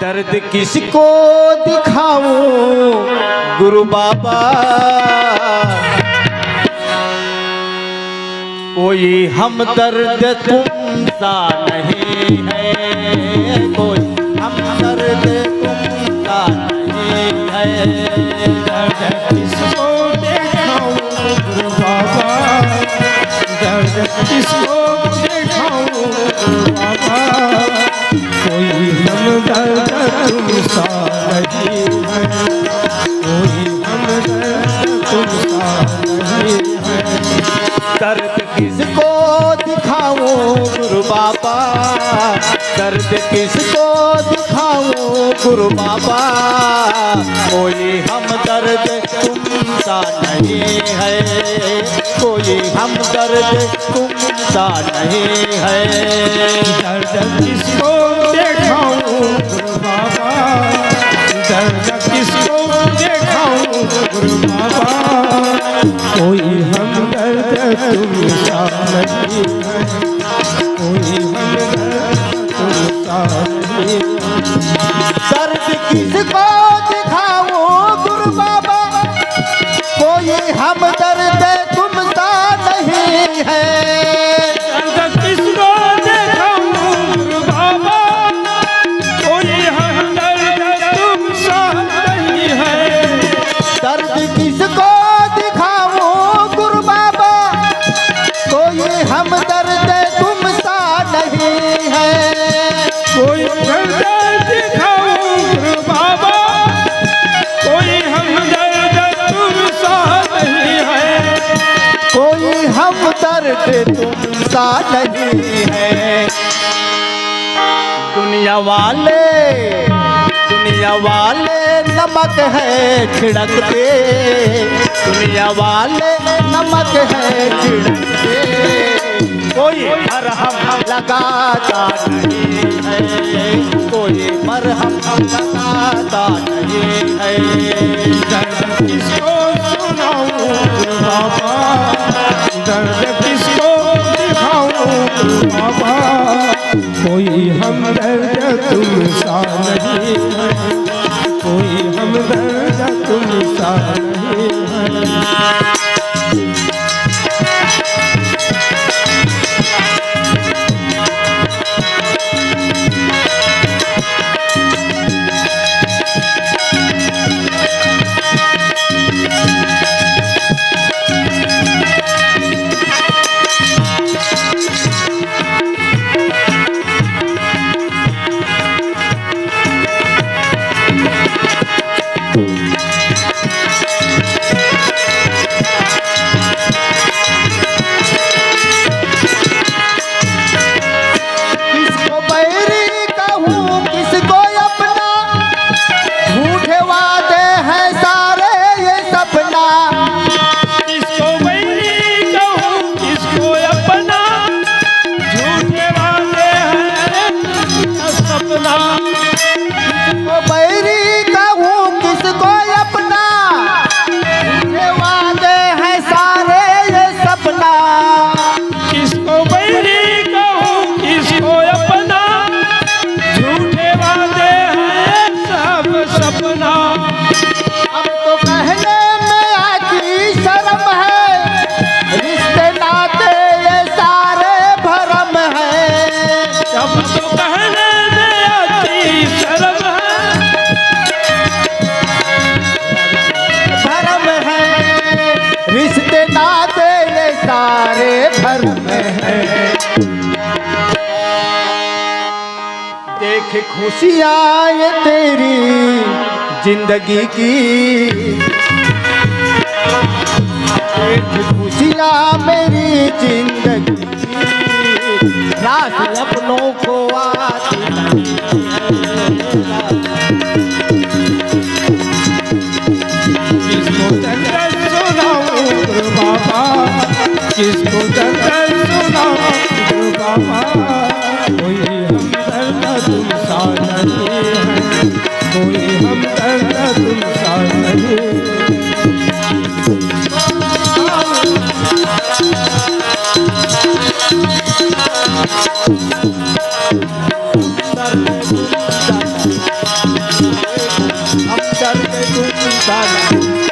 दर्द किसको दिखाऊं गुरु बाबा, कोई हमदर्द तुमसा नहीं है, कोई हमदर्द तुमसा नहीं है। दर्द किसको दिखाऊं गुरु बाबा, दर्द किसको दिखाऊं गुरु बाबा, कोई हमदर्द तुमसा नहीं है, कोई हमदर्द तुमसा नहीं है। दर्द किसको दिखाऊं गुरु बाबा, दर्द किसको दिखाऊं गुरु बाबा, कोई हमदर्द तुमसा नहीं है, कोई हमदर्द तुमसा नहीं है। दर्द किसको दिखाऊं गुरु बाबा, दर्द किसको दिखाऊं गुरु बाबा, कोई हमदर्द तुमसा नहीं है, कोई हमदर्द तुमसा नहीं है। दर्द किसको दिखाऊं गुरु बाबा, कोई हमदर्द तुमसा नहीं है। दर्द किसको दिखाऊं गुरु बाबा, कोई हमदर्द तुमसा नहीं है। दर्द किसको दिखाऊं गुरु बाबा, कोई हमदर्द तुमसा नहीं है। कोई दर्द दिखाऊं गुरु बाबा, कोई हमदर्द तुमसा नहीं है, कोई हमदर्द तुमसा नहीं है। दुनिया वाले नमक है छिड़कते, दुनिया वाले नमक है छिड़कते, कोई मरहम लगाता नहीं है, कोई मरहम लगाता नहीं है। दर्द किसको सुनाऊं गुरु बाबा, दर्द किसको दिखाऊं गुरु बाबा, कोई हमदर्द तुमसा नहीं है, कोई हमदर्द तुमसा नहीं है। किसको बैरी कहूँ किसको अपना, झूठे वादे हैं सारे ये सपना। किसको बैरी कहूं किसको अपना, झूठे वादे हैं सपना। किसको बैरी कहूँ किसको अपना, झूठे वादे हैं सारे ये सपना। किसको बैरी कहूं किसको अपना, झूठे वादे हैं सब सपना। अब तो कहने में आती शर्म है, रिश्ते नाते ये सारे भरम है। अब तो कहने में आती शर्म है, भरम है, रिश्ते नाते ये सारे भरम है। देख खुशियाँ ये तेरी जिंदगी की, देख खुशियाँ मेरी जिंदगी की, रात अपनों को आती नहीं है। किसको दर्द सुनाऊं गुरु बाबा, किसको दर्द सुनाऊं गुरु बाबा, कोई हमदर्द तुमसा नहीं है, कोई हमदर्द तुमसा नहीं है। ताला